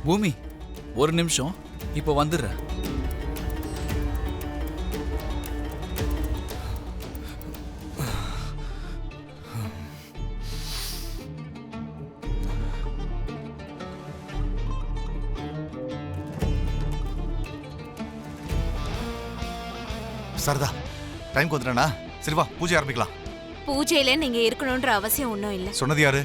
பூமி, ஒரு நிமிஷம், இப்போ வந்துடுறேன். சரதா, டைம் வந்துட்டா? சரி வா, பூஜை ஆரம்பிக்கலாம். பூஜையில நீங்க இருக்கணும்ன்ற அவசியம் ஒன்றும் இல்ல. சொன்னது யாரு?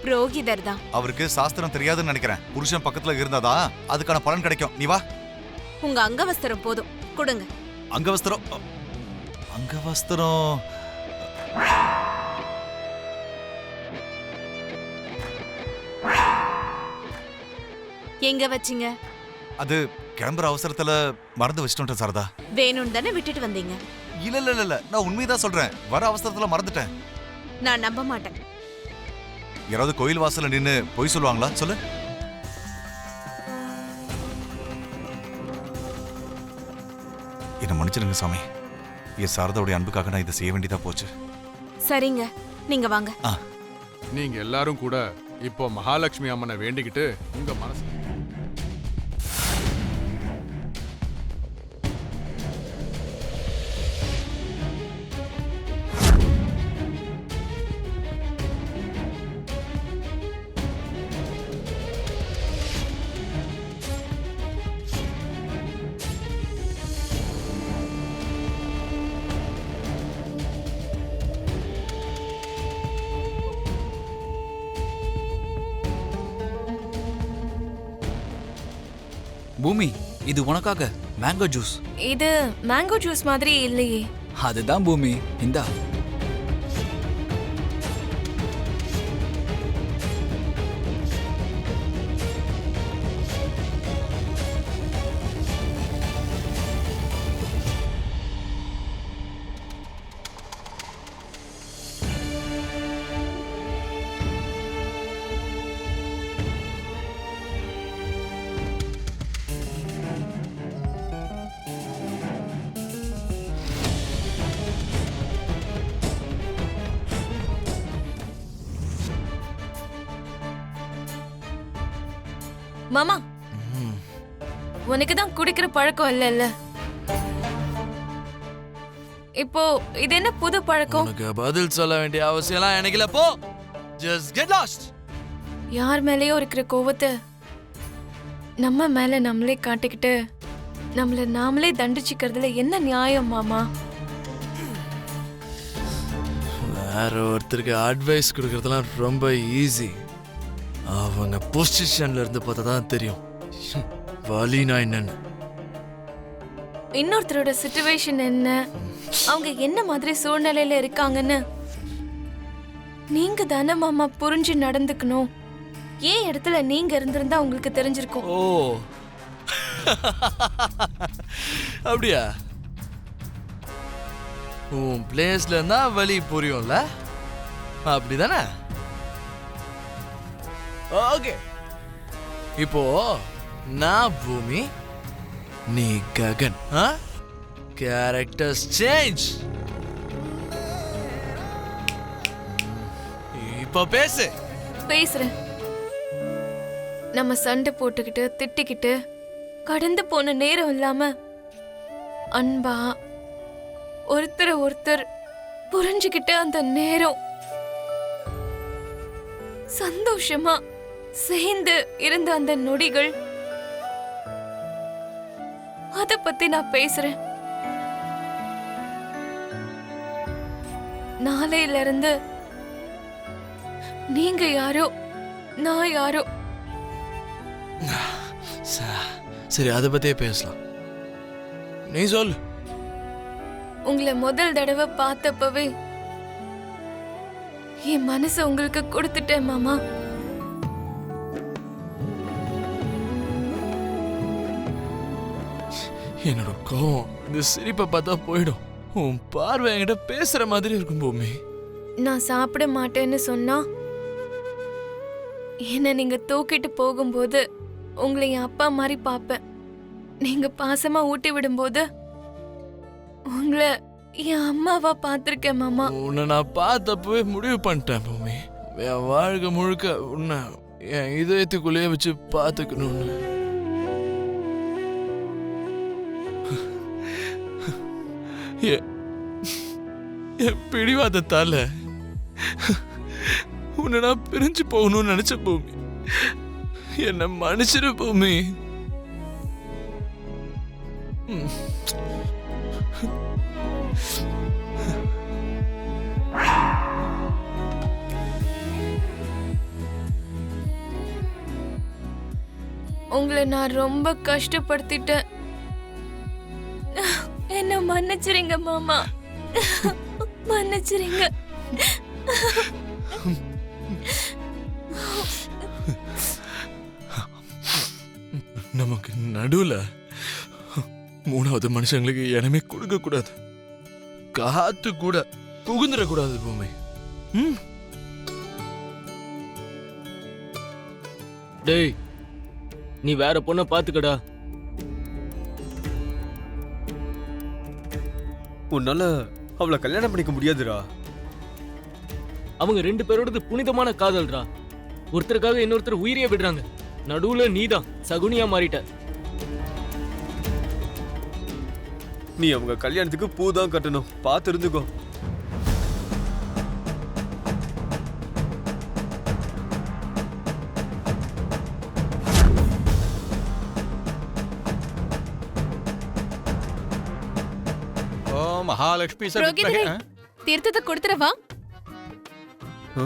புரோகிதர் தான். அவருக்கு சாஸ்திரம் தெரியாதுன்னு நினைக்கிறேன். புருஷன் பக்கத்துல இருந்தாதான் அதுக்கான பலன் கிடைக்கும். நீ வா. உங்க அங்கவஸ்திரம் போதும், கொடுங்க. அங்கவஸ்திரம்? அங்கவஸ்திரம் எங்க வச்சீங்க? அது கிளம்புற அவசரத்துல மறந்து வச்சுட்டோம் சரதா. வேணும்னு தானே விட்டுட்டு வந்தீங்க. இல்ல இல்ல இல்ல, நான் உண்மைதான் சொல்றேன். வர அவசரத்துல மறந்துட்டேன். நான் நம்ப மாட்டேன். யாராவது கோயில் வாசல்ல நின்னு பொய் சொல்லுவாங்களா? சொல்லு. என்ன மன்னிச்சிடுங்க சாமி. என் சாரதாவுடைய அன்புக்காக நான் இதை செய்ய வேண்டியதா போச்சு. சரிங்க, நீங்க வாங்க. நீங்க எல்லாரும் கூட இப்போ மகாலட்சுமி அம்மனை வேண்டிக்கிட்டு உங்க மனசு. பூமி, இது உனக்காக மேங்கோ ஜூஸ். இது மேங்கோ ஜூஸ் மாதிரி இல்லையே. அதுதான் பூமி, இந்தா. மாமா, உனக்கு தான் குடிக்கிற பழக்கம் இல்லைல்ல. இப்போ இது என்ன புது பழக்கம்? உனக்கு பதில் சொல்ல வேண்டிய அவசியம்லாம் எனக்கு இல்ல. போ, just get lost. யார் மேலேயோ இருக்கிற கோவத்தை நம்ம மேல நம்மளே காட்டிக்கிட்டு நம்மள நாமளே தண்டிச்சுக்கிறதுல என்ன நியாயம் மாமா? வேற ஒருத்தருக்கு அட்வைஸ் கொடுக்கறதுலாம் ரொம்ப ஈஸி. அவங்க பொசிஷன்ல இருந்து பார்த்தா தான் தெரியும் வலினா என்னன்னு. இன்னொருத்தரோட சிச்சுவேஷன் என்ன, அவங்க என்ன மாதிரி சூழ்நிலையில இருக்காங்கன்னு நீங்க தானே மாமா புரிஞ்சு நடந்துக்கணும். ஏன் இடத்துல நீங்க இருந்திருந்தா உங்களுக்கு தெரிஞ்சிருக்கும். ஓ, அப்படியா? உன் பிளேஸ்ல இருந்தா வலி புரியும்ல, அப்படிதானே? ஓகே, இப்போ நான் பூமி, நீ ககன். Characters change. இப்போ பேசு. பேசுறேன். நம்ம சண்டை போட்டுக்கிட்டு திட்டிக்கிட்டு கடந்து போன நேரம் இல்லாம அன்பா ஒருத்தரை ஒருத்தர் புரிஞ்சுக்கிட்டு அந்த நேரம் சந்தோஷமா சேர்ந்து இருந்த அந்த நொடிகள், அத பத்தி நான் பேசுறேன். நாளையில இருந்து நீங்க யாரோ நான் யாரோ. சரி, அதை பத்தியே பேசலாம். நீ சொல்லு. உங்களை முதல் தடவை பார்த்தப்பவே என் மனசை உங்களுக்கு கொடுத்துட்டேன் மாமா. என்னோட கோவம் இந்த சிரிப்பை பார்த்தா போயிடும். உன் பார்வை என்கிட்ட பேசுற மாதிரி இருக்கும் பூமி. நான் சாப்பிட மாட்டேன்னு சொன்னா என்ன நீங்க தூக்கிட்டு போகும்போது உங்களை என் அப்பா மாதிரி பார்ப்பேன். நீங்க பாசமா ஊட்டி விடும்போது உங்களை என் அம்மாவா பார்த்திருக்கேன் மாமா. உன்னை நான் பார்த்தப்பவே முடிவு பண்ணிட்டேன் பூமி. என் வாழ்க்கை முழுக்க உன்னை என் இதயத்துக்குள்ளேயே வச்சு பார்த்துக்கணும்னு. என் பிடிவாதத்தால உன்னை நான் பிரிஞ்சு போகணும்னு நினைச்ச பூமி. என்ன மன்னிச்சிரு பூமி. உங்களை நான் ரொம்ப கஷ்டப்படுத்திட்டேன். என்ன மன்னிச்சிருங்க மாமா, மன்னிச்சிருங்க. நமக்கு நடுவுல மூணாவது மனுஷங்களுக்கு இடமே கொடுக்க கூடாது. காத்து கூட புகுந்துடக்கூடாது பூமி. டேய், நீ வேற பொண்ணை பாத்துக்கடா. உன்னால அவளை கல்யாணம் பண்ணிக்க முடியாதுடா. அவங்க 2 பேரோடது புனிதமான காதல்ரா. ஒருத்தருக்காக இன்னொருத்தர் உயிரியே விடுறாங்க. நடுவுல நீதான் சகுனியா மாறிட்ட. நீ அவங்க கல்யாணத்துக்கு பூ தான் கட்டணும். பார்த்து இருந்துக்கோ. ஓ மகாலட்சுமி புரோகிதரே, தீர்த்தத்தை கொடுத்துறவா? ஆ?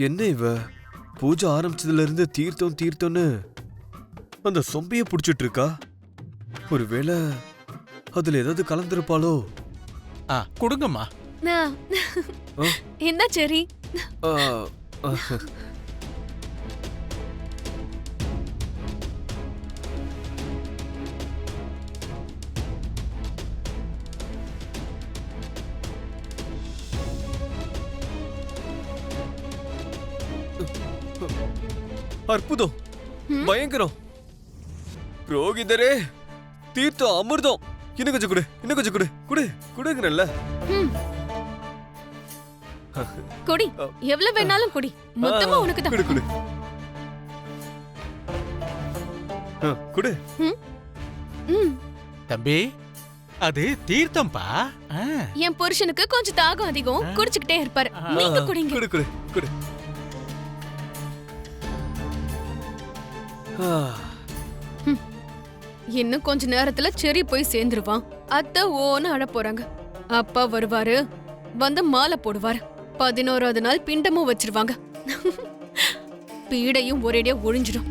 என்ன இவ பூஜை ஆரம்பிச்சதுல இருந்து தீர்த்தம் தீர்த்தம்னு அந்த சொம்பைய புடிச்சிட்டு இருக்கா? ஒருவேளை அதுல ஏதாவது கலந்திருப்பாளோ? கொடுங்கம்மா. என்ன சரி? ஆ, ஆ. அற்புதம், பயங்கரம். புரோகிதரே, தீர்த்தம் அமிர்தம். இன்னும் கொஞ்சம் கொடு, இன்னும் கொஞ்சம் கொடு, கொடு கொடுங்கறல்ல. கொடி, எவ்வளவு வேணாலும் கொடி. மொத்தமா உனக்கு தான். கொடு கொடு. கொடு. தம்பி, அது தீர்த்தம்பா. என் புருஷனுக்கு கொஞ்சம் தாகம் அதிகம், குடிச்சுக்கிட்டே இருப்பாரு. நீங்க குடிங்க. கொடு கொடு கொடு. இன்னும் கொஞ்ச நேரத்துல செரி போய் சேர்ந்துருவான். அத்தை ஓன்னு அழ போறாங்க. அப்பா வருவாரு, வந்து மாலை போடுவாரு. 11வது நாள் பிண்டமும் வச்சிருவாங்க. பீடையும் ஒரேடியா ஒழிஞ்சிடும்.